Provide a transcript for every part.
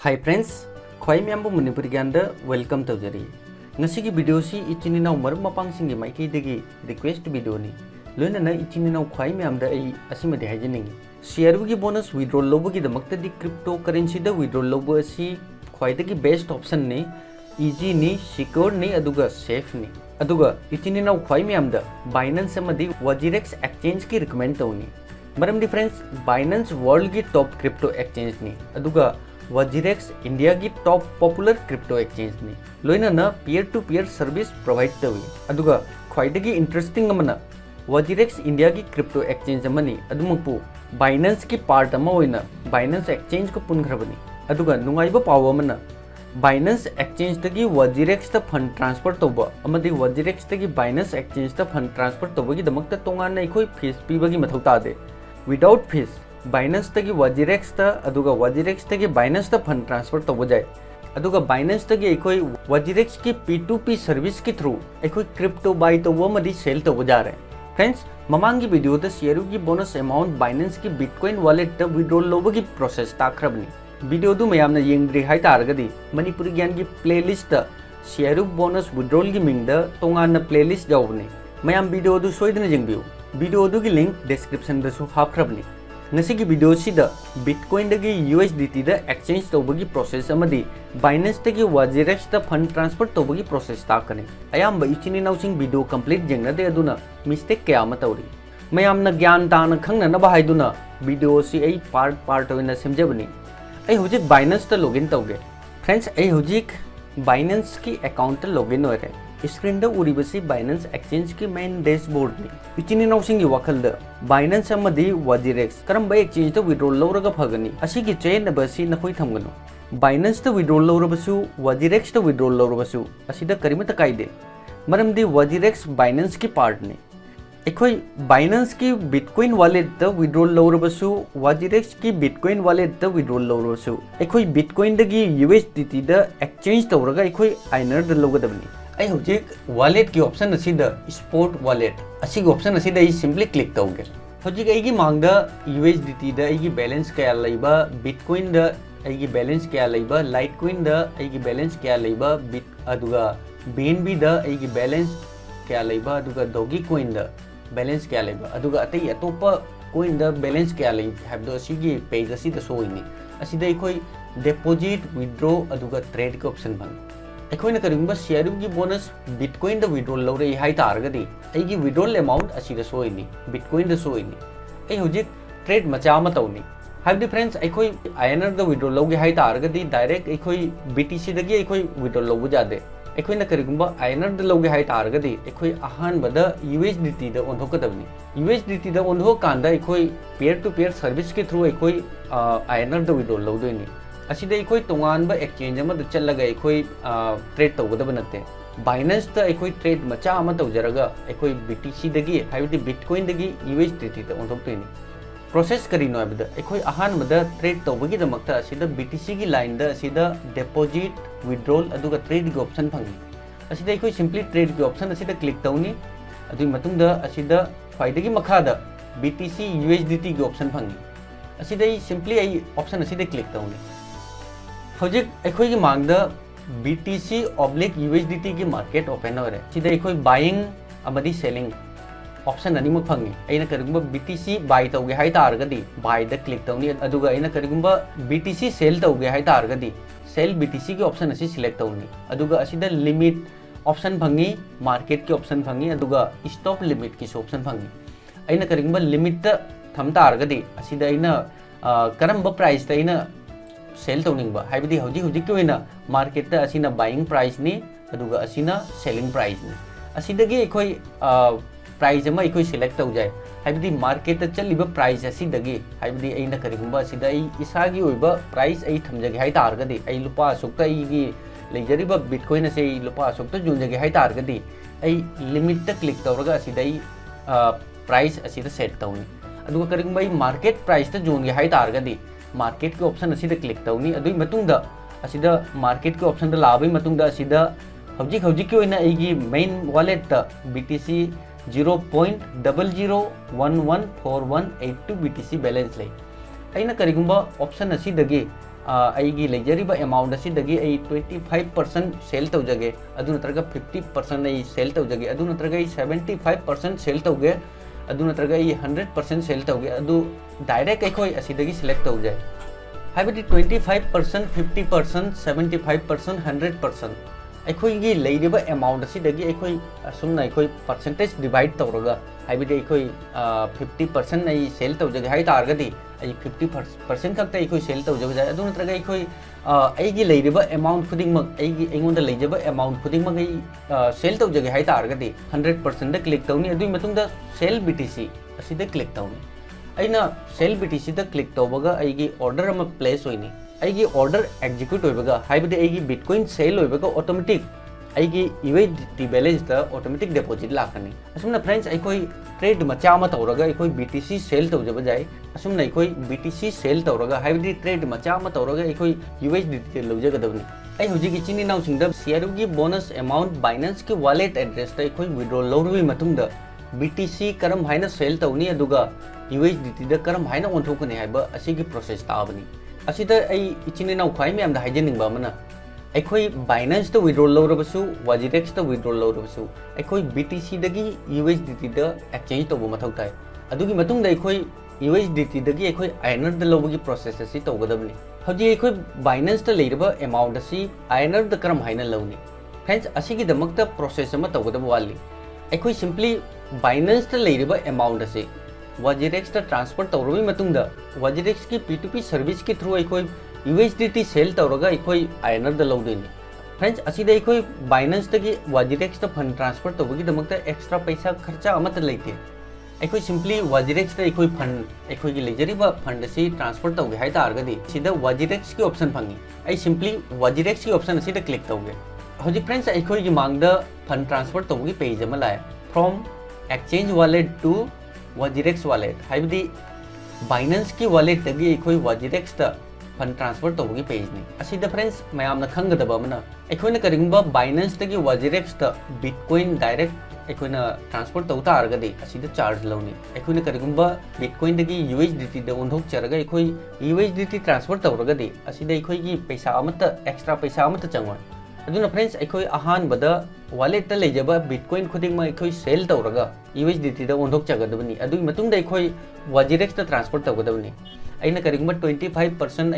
High friends ख्वाई मैम Manipuri Gyan welcome तौजरी की वीडियो से इचिन इनाव मरम मपांग माइकईदगी रिक्वेस्ट वीडियो लोनना इचिन इनाव ख्वाई मैम हाइजनिंगी शेयर की बोनस विड्रॉल लौबगीदमक्तदी क्रिप्टो करेंसी विड्रॉल लौब ख्वाइदगी बेस्ट ऑप्शन ने इजी ने सिक्योर ने अदुगा सेफ ने अदुगा इचिन इनाव ख्वाई मैम बाइनेंस वजीरेक्स एक्सचेंज की रिकमेंड तौनी मरमदी फ्रेंड्स बाइनेंस वर्ल्ड की टॉप क्रिप्टो एक्सचेंज ने अदुगा वजीरेक्स इंडिया की टॉप पॉपुलर क्रिप्टो एक्सचेंज ने लोइनना peer to peer service provide तवी अदुगा ख्वाइदगी इंटरेस्टिंग अमना वजीरेक्स इंडिया की क्रिप्टो एक्सचेंज अमनी अदुमकपु बाइनेंस की पार्ट अमा होइना बाइनेंस एक्सचेंज को पुनखरबनी अदुगा नुंगाइबा पाव अमना बाइनेंस एक्सचेंज तगी वजीरेक्स ता फंड ट्रांसफर तौबा अमदी वजीरेक्स तगी बाइनेंस एक्सचेंज ता फंड ट्रांसफर तौबगी दमकता तोंगाना इखोई फीस पीबगी मथौ तादे विदाउट फीस बाइनेंस तगी वजीरेक्स ता अदुगा वजीरेक्स तगी बाइनेंस ता फंड ट्रांसफर तौबा जाय अदुगा बाइनेंस तगी इखोई वजीरेक्स की P2P सर्विस की थ्रू इखोई क्रिप्टो बाय तौबा मदी सेल तौबा जा रहे फ्रेंड्स ममांग की वीडियो ता शेयर की बोनस अमाउंट बाइनेंस की बिटकॉइन वॉलेट ता विड्रॉल लौबगी प्रोसेस ताखरबनी वीडियो दु मयामना येंगद्रि हाइतारगदी मणिपुरी ज्ञान की प्लेलिस्ट शेयर बोनस विड्रॉल की मिंग तोंगाना प्लेलिस्ट जावबनी मयाम वीडियो दु सोइदना जेंगबियु वीडियो दु की लिंक डिस्क्रिप्शन दसु हापखरबनी की वीडियो बिटकॉइन USDT एक्सचेंज तौबगी process Binance WazirX fund transfer तौबगी प्रोसेस ताकने अयाम इचिन इनाउसिंग वीडियो कंप्लीट जेंगनदे अदुना मिस्टेक क्या तौरी मयामना ज्ञान ताना खंगननबा हाइदुना वीडियो से पार्ट पार्ट ओइना सेमजबनी हुजिक बाइनेंस लॉगिन तौगे फ्रेंड्स हुजिक बाइनेंस की अकाउंट लॉगिन होरे स्क्रीन उरीबसी बाइनेंस एक्सचेंज की मेन डैशबोर्ड ने इचिन इनाउसिंग की वखल बाइनेंस वजीरेक्स करम एक्सचेंज विड्रॉल लौरगा फगनी असिगी चेनबसी नखोई थमगनो बाइनेंस विड्रॉल लौरबसु वजीरेक्स विड्रॉल लौरबसु असिदा करिमत कायदे मरमदी वजीरेक्स बाइनेंस की पार्ट ने एखोई बाइनेंस की बिटकॉइन वॉलेट विड्रॉल लौरबसु वजीरेक्स की बिटकॉइन वॉलेट विड्रॉल लौरबसु एखोई बिटकॉइन USDT एक्सचेंज तौरगा एखोई आइनर लौगदबनी हुजिक वॉलेट की option spot wallet option simply click तौगे हुजिक अगी मांगदा USDT बैलेंस क्या लेबा बिटकॉइन बैलेंस क्या लेबा लाइटकॉइन बैलेंस क्या लेबा बिट अदुगा BNB बैलेंस क्या लेबा अदुगा डॉगी कॉइन बैलेंस क्या लेबा अदुगा अतई अतोपा कॉइन बैलेंस क्या ले हैबदो असिगी पेज असिदा सोइनी असिदा इखोई डिपॉजिट विड्रॉ अदुगा ट्रेड के ऑप्शन बन अखोइना करिंगबा शेयर की बोनस बिटकॉइन विड्रॉल लौरे हाई तारगदी अगी विड्रॉल अमाउंट असिदा सोइनी बिटकॉइन सोइनी अई हुजिक ट्रेड मचा अमा तौनी हाइबदी फ्रेंड्स अखोई INR विड्रॉल लौगे हाई तारगदी डायरेक्ट अखोई BTC दगी अखोई विड्रॉल लौबु जादे अखोइना करिगुंबा INR लौगे हाई तारगदी अखोई अहानबदा USDT ओंथोकदबनी USDT ओंथो कांदा अखोई पीयर टू पीयर सर्विस के थ्रू अखोई INR विड्रॉल लौदोइनी असिदा अखोई तोंगानबा एक्सचेंज अमद चलगा अखोई ट्रेड तौगदब नते बाइनेंस ट्रेड मचा अमा तौजरगा अखोई BTC दगी हाइबदी बिटकॉइन दगी USDT ओंथोक्तोइनी प्रोसेस करिनो हाइबदा अखोई अहानबदा ट्रेड तौबगी दमक्ता असिदा BTC की लाइन असिदा डिपॉजिट विड्रॉल अदुगा ट्रेड की ऑप्शन फंगी असिदा अखोई सिंपली ट्रेड की ऑप्शन असिदा क्लिक तौनी अदुई मतुंगदा असिदा ख्वाइदगी मखादा BTC USDT की ऑप्शन फंगी असिदा सिंपली ऑप्शन असिदा क्लिक तौनी हुजिक अखोई की मांगदा BTC/USDT की मार्केट ओपन हो रहे सिदा अखोई बाइंग अमदी सेलिंग ऑप्शन अनिमक फंगी अइना करिगुंबा BTC बाय तौगे हाई तारगदी बाय द क्लिक तौनी अदुगा अइना करिगुंबा BTC सेल तौगे हाई तारगदी सेल BTC की ऑप्शन असी सिलेक्ट तौनी अदुगा असिदा लिमिट ऑप्शन फंगी मार्केट की ऑप्शन फंगी अदुगा स्टॉप लिमिट की ऑप्शन फंगी अइना करिगुंबा लिमिट थम तारगदी असिदा अइना करंबा प्राइस अइना सेल तौनिंगबा हाइबदी हुजिक की मार्केट असिना बाइंग प्राइस ने अदुगा असिना सेलिंग प्राइस ने असिदगी अखोई प्राइस अमा अखोई सिलेक्ट तौ जाय हाइबदी मार्केट चलिबा प्राइस असिदगी हाइबदी अइना करिगुंबा असिदा इसागी ओइबा प्राइस अइ थमजगे हाइ तारगदी अइ लुपा सुक्ता अइगी लेजरिबा बिटकॉइन असे लुपा सुक्ता जुनजगे हाइ तारगदी अइ लिमिट क्लिक तौरगा असिदा प्राइस असिदा सेट तौनी अदुगा करिगुंबा मार्केट प्राइस जोनगे हाइ तारगदी मार्केट के ऑप्शन असिदा क्लिक तौनी अदुई मतुंगदा असिदा मार्केट के ऑप्शन लाबई मतुंगदा असिदा हौजिक की ओइना अइगी main wallet BTC 0.00114182 BTC balance ले अइना करिगुंबा ऑप्शन असिदगी ꯑꯩꯒꯤ ꯂꯩꯖꯔꯤꯕ ꯑꯦꯃꯥꯎꯟꯠ ꯑꯁꯤꯗꯒꯤ ꯑꯩ 25% ꯁꯦꯜ ꯇꯧꯖꯒꯦ ꯑꯗꯨ ꯅꯠꯇ꯭ꯔꯒ 50% ꯑꯩ ꯁꯦꯜ ꯇꯧꯖꯒꯦ ꯑꯗꯨ ꯅꯠꯇ꯭ꯔꯒ ꯑꯩ 75% ꯁꯦꯜ ꯇꯧꯒꯦ ꯑꯗꯨ ꯅꯠꯇ꯭ꯔꯒ ꯑꯩ 100% ꯁꯦꯜ ꯇꯧꯒꯦ ꯑꯗꯨ ꯗꯥꯏꯔꯦꯛ ꯑꯩꯈꯣꯏ ꯑꯁꯤꯗꯒꯤ ꯁꯦꯂꯦꯛ ꯇꯧꯖꯩ ꯍꯥꯏꯕꯗꯤ 25% 50% 75% 100% ꯑꯩꯈꯣꯏꯒꯤ ꯂꯩꯔꯤꯕ ꯑꯦꯃꯥꯎꯟꯠ ꯑꯁꯤꯗꯒꯤ ꯑꯩꯈꯣꯏ ꯑꯁꯨꯝꯅ ꯑꯩꯈꯣꯏ ꯄꯔꯁꯦꯟꯇꯦꯖ ꯗꯤꯚꯥꯏꯗ ꯇꯧꯔꯒ ꯍꯥꯏꯕꯗꯤ ꯑꯩꯈꯣꯏ 50% ꯑꯩ ꯁꯦꯜ ꯇꯧꯖꯒꯦ ꯍꯥꯏ ꯇꯥꯔꯒꯗꯤ ꯑꯩ 50% ꯈꯛꯇ ꯑꯩꯈꯣꯏ ꯁꯦꯜ ꯇꯧꯖꯕ ꯌꯥꯏ ꯑꯗꯨ ꯅꯠꯇ꯭ꯔꯒ ꯑꯩꯈꯣꯏ ꯑꯩꯒꯤ ꯂꯩꯔꯤꯕ ꯑꯦꯃꯥꯎꯟꯠ ꯈꯨꯗꯤꯡꯃꯛ ꯑꯩꯉꯣꯟꯗ ꯂꯩꯖꯕ ꯑꯦꯃꯥꯎꯟꯠ ꯈꯨꯗꯤꯡꯃꯛ ꯑꯩ ꯁꯦꯜ ꯇꯧꯖꯒꯦ ꯍꯥꯏ ꯇꯥꯔꯒꯗꯤ 100%ꯗ ꯀ꯭ꯂꯤꯛ ꯇꯧꯅꯤ ꯑꯗꯨꯒꯤ ꯃꯇꯨꯡꯗ ꯁꯦꯜ BTC ꯑꯁꯤꯗ ꯀ꯭ꯂꯤꯛ ꯇꯧꯅꯤ ꯑꯩꯅ ꯁꯦꯜ BTCꯗ ꯀ꯭ꯂꯤꯛ ꯇꯧꯕꯒ ꯑꯩꯒꯤ ꯑꯣर्डर ꯑꯃ ꯄ꯭लेस ꯑꯣꯏꯅꯤ ꯑꯩꯒꯤ ꯑꯣर्डर एग्जीक्यूट होइबगा हाइबदे एगी बिटकॉइन सेल होइबगा ऑटोमेटिक एगी USDT बैलेंस दा ऑटोमेटिक डिपॉजिट लाकनी असुमना फ्रेंड्स अखोई ट्रेड मचा अमा तौरगा अखोई BTC सेल तौजब जाय असुमना अखोई BTC सेल तौरगा हाइबदि ट्रेड मचा अमा तौरगा अखोई USDT लौजगदबनी आई हुजिक चिनी नाउ सिंगदा शेयर की बोनस अमाउंट बाइनेंस की वॉलेट एड्रेस दा अखोई विड्रॉ लौरबी मतुंगदा BTC करम हाइना सेल तौनी अदुगा USDT दा करम हाइना ओंथोकनी हाइबा असिगी प्रोसेस ताबनी असिदा आई इचिनी नाउ खाइ मैम दा हाइजेनिंगबा मना अखोई बाइनेंस दा विड्रॉ लौरबसु वाजिरेक्स दा विड्रॉ लौरबसु अखोई BTC दगी USDT दा एक्सचेंज तौबो मथौ ताइ अदुगी मतुंगदा अखोई USDT दगी अखोई आयनर दा लौबगी प्रोसेस असि तौगदबनी हजि अखोई बाइनेंस दा लेरबा अमाउंट असि आयनर दा करम हाइना लौनी फ्रेंड्स असिगी दमकता प्रोसेस अमा तौगदब वाली अखोई सिंपली बाइनेंस दा लेरबा अमाउंट असि वाजिरेक्स दा ट्रांसफर तौरबी मतुंगदा वाजिरेक्स की P2P सर्विस के थ्रू अखोई USDT सेल तौरगा अखोई आयनर दा लौदोइनी फ्रेंड्स असिदा अखोई बाइनेंस दगी वाजिरेक्स दा फंड ट्रांसफर तौबगी दमकता एक्स्ट्रा पैसा खर्चा अमत लेते अखोई सिंपली वाजिरेक्स दा अखोई फंड अखोई की लेजरीबा फंड असि ट्रांसफर तौगे हाइ तारगदी सिदा वाजिरेक्स की ऑप्शन फंगी आई सिंपली वाजिरेक्स की ऑप्शन असिदा क्लिक तौगे हजि फ्रेंड्स अखोई की मांगदा फंड ट्रांसफर तौबगी पेज अमा लाय from exchange wallet to WazirX wallet हाइबदी बाइनेंस की वॉलेट दगी अखोई वाजिरेक्स दा फंड ट्रांसफर तौबगी पेज ने असिदा फ्रेंड्स मयामना खंगदबा मना अखोइना करिगुंबा बाइनेंस दगी वाजिरेक्स दा बिटकॉइन डायरेक्ट अखोइना ट्रांसफर तौ तारगदी असिदा चार्ज लौनी अखोइना करिगुंबा बिटकॉइन दगी USDT दा ओंथोक चरगा अखोई USDT ट्रांसफर तौरगदी असिदा अखोइगी पैसा अमत एक्स्ट्रा पैसा अमत चंगवा अदुना फ्रेंड्स अखोई अहानबदा वॉलेट ता लेजबा बिटकॉइन खुदिंग मा अखोई सेल तौरगा USDT दा ओंथोक चगदबनी अदुगी मतुंगदा अखोई वाजिरेक्स दा ट्रांसफर तौगदबनी अगर करीब 25%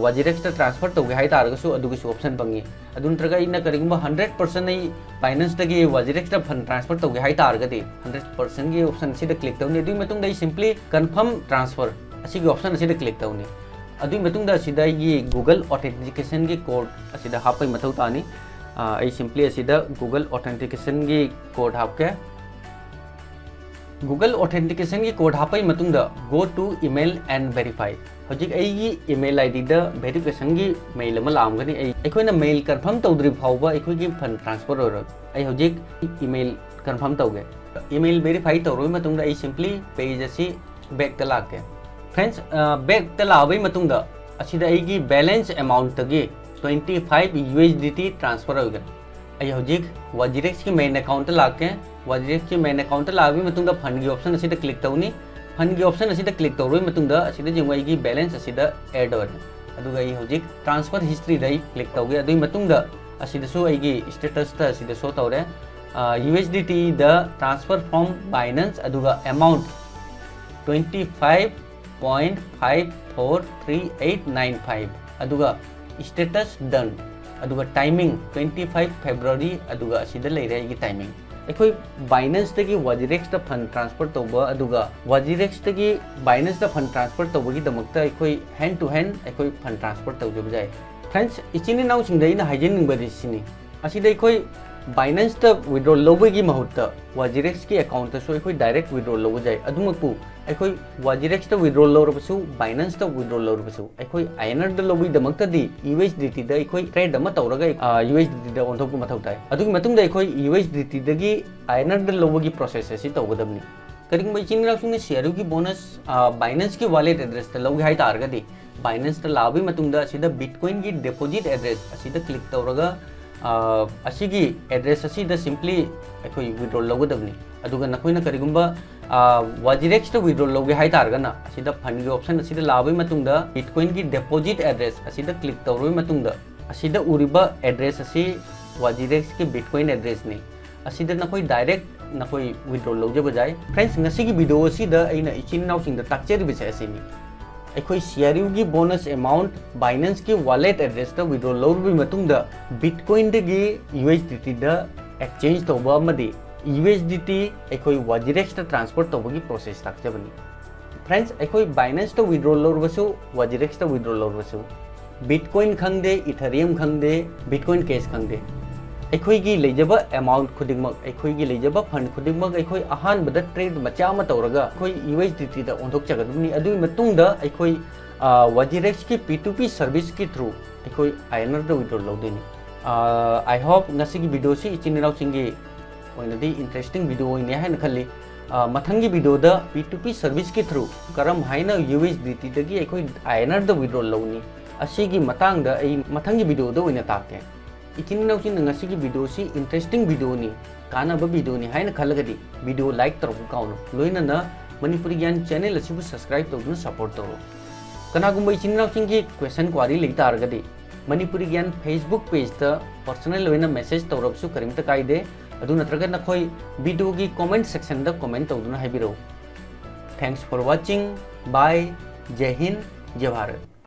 वाजिरेक्स ट्रांसफर तौगे हाइ तारगसु अदुगसु ऑप्शन पंगी अदु नत्रगा इना करीब 100% बाइनेंस दगी वाजिरेक्स फंड ट्रांसफर तौगे हाइ तारगदी 100% की ऑप्शन सिदा क्लिक तौनी अदुगी मतुंगदा आई सिंपली कंफर्म ट्रांसफर असिगी ऑप्शन असिदा क्लिक तौनी अदुगी मतुंगदा असिदा ये गूगल ऑथेंटिकेशन की कोड असिदा हापै मथौ तानी आई सिंपली असिदा गूगल ऑथेंटिकेशन की कोड हापके गूगल ऑथेंटिकेशन की कोड हापै मतुंगदा go to email and verify हजिक अई ईमेल आईडी दा वेरिफिकेशन की मेल अमा लामगनी अखोइना मेल कंफर्म तौद्रि फाउबा अखोइगी फंड ट्रांसफर होरो अई हजिक ईमेल कंफर्म तौगे ईमेल वेरीफाई तौरो मतुंगदा अई सिंपली पेज असि बैक ता लाके फ्रेंड्स बैक ता लाबै मतुंगदा असिदा अईगी बैलेंस अमाउंट तगी 25 USDT ट्रांसफर होगन अई हजिक वाजिरेक्स की मेन अकाउंट लाके वाजिरेक्स की मेन अकाउंट लाबी मतुंगदा फंड की ऑप्शन असिदा क्लिक तौनी फंड की ऑप्शन असिदा क्लिक तौरोई मतुंगदा असिदा जिंगवाई बैलेंस असिदा ऐड होरे अदुगा अई हजिक ट्रांसफर हिस्ट्री दई क्लिक तौगे अदुई मतुंगदा असिदासु अईगी स्टेटस ता असिदा शो तौरे USDT the transfer from Binance अदुगा अमाउंट 25.543895 अदुगा स्टेटस डन अदुगा टाइमिंग 25 फेब्रुआरी अदुगा असिदा लेरे अईगी टाइमिंग अखोई बाइनेंस दगी वाजिरेक्स दा फंड ट्रांसफर तौबा अदुगा वाजिरेक्स दगी बाइनेंस दा फंड ट्रांसफर तौबगी दमकता अखोई हैंड टू हैंड अखोई फंड ट्रांसफर तौजब जाय फ्रेंड्स इचिनी नाउ सिंगदैना हाइजेनिंगबदि सिनी असिदा अखोई बाइनेंस दा विड्रॉ लौबगी महत्ता वाजिरेक्स की अकाउंट सो अखोई डायरेक्ट विड्रॉ लौब जाय अदुमकु अखोई वाजिरेक्स दा विड्रॉ लौरबसु बाइनेंस दा विड्रॉ लौरबसु अखोई आयनर दा लौबगी दमकतदी USDT दा अखोई ट्रेड अमा तौरगा USDT दा ओंथोक मथौ ताय अदुगी मतुंगदा अखोई USDT दगी आयनर दा लौबगी प्रोसेस असि तौगदबनी करिंगबा इचिनी नाउ सिंगने शेयर की बोनस बाइनेंस की वॉलेट एड्रेस दा लौगे हाइ तारगदी बाइनेंस दा लाबी मतुंगदा असिदा बिटकॉइन की डिपॉजिट एड्रेस असिदा क्लिक तौरगा असिगी एड्रेस असिदा सिंपली अखोई विड्रॉ लौगदबनी अदुगा नखोइना करिगुंबा वाजिरेक्स विड्रॉ लौगे है तारगना असिदा फंड की ऑप्शन असिदा लाबई मतुंगदा बिटकॉइन की डिपॉजिट एड्रेस असिदा क्लिक तौरबई मतुंगदा असिदा उरिबा एड्रेस असी वाजिरेक्स की बिटकॉइन एड्रेस ने असिदा नखोई डायरेक्ट नखोई विड्रॉ लौजे बजाय फ्रेंड्स ngasi की वीडियो असिदा अइना इचिन नाउ सिंग द ताकचेरि बिसे असिनी अखोई सीआरयू की बोनस अमाउंट बाइनेंस की वॉलेट एड्रेस ता विड्रॉ लौरबई मतुंगदा बिटकॉइन दगी यूएसडीटी दा एक्सचेंज तौबा अमदी USDT अखोई वाजिरेक्स ता ट्रांसफर तौबगी प्रोसेस ताकजबनी फ्रेंड्स अखोई बाइनेंस ता विड्रॉ लौरबसु वाजिरेक्स ता विड्रॉ लौरबसु बिटकॉइन खंगदे इथेरियम खंगदे बिटकॉइन कैश खंगदे अखोई की लेजबा अमाउंट खुदिंगमक अखोई की लेजबा फंड खुदिंगमक अखोई अहानबदा ट्रेड मचा अमा तौरगा अखोई USDT दा ओंथोकचगदबनी अदुई मतुंगदा अखोई वाजिरेक्स की P2P सर्विस की थ्रू अखोई INR दा विड्रॉ लौदेनी आई होप ngasi की वीडियो सी इचिनिराव सिंगे ओइनदी इंटरेस्टिंग वीडियो ओइने है खल्ली मथंगी वीडियो दा P2P सर्विस की थ्रू करम हाइना USDT दगी अखोई INR दा विड्रॉ लौनी असिगी मतंग दा आई मथंगी वीडियो दा ओइने ताके इचिनिनाव सिन ngasi की वीडियो सी इंटरेस्टिंग वीडियो नि कानाबा वीडियो नि हाइना खलगदी वीडियो लाइक तरबु काउनो लोइना ना मणिपुरी ज्ञान चैनल असिबु सब्सक्राइब तौदुना सपोर्ट तौरो कनागुम्बा इचिनिनाव सिंगी क्वेश्चन क्वारी लेता आरगदी मणिपुरी ज्ञान फेसबुक पेज ता पर्सनल लोइना मैसेज तौरबसु करिमता काइदे अदु नत्रगा नखोई वीडियो की कमेंट सेक्शन दा कमेंट तौदुना हाइबिरो थैंक्स फॉर वाचिंग बाय जय हिंद जय भारत।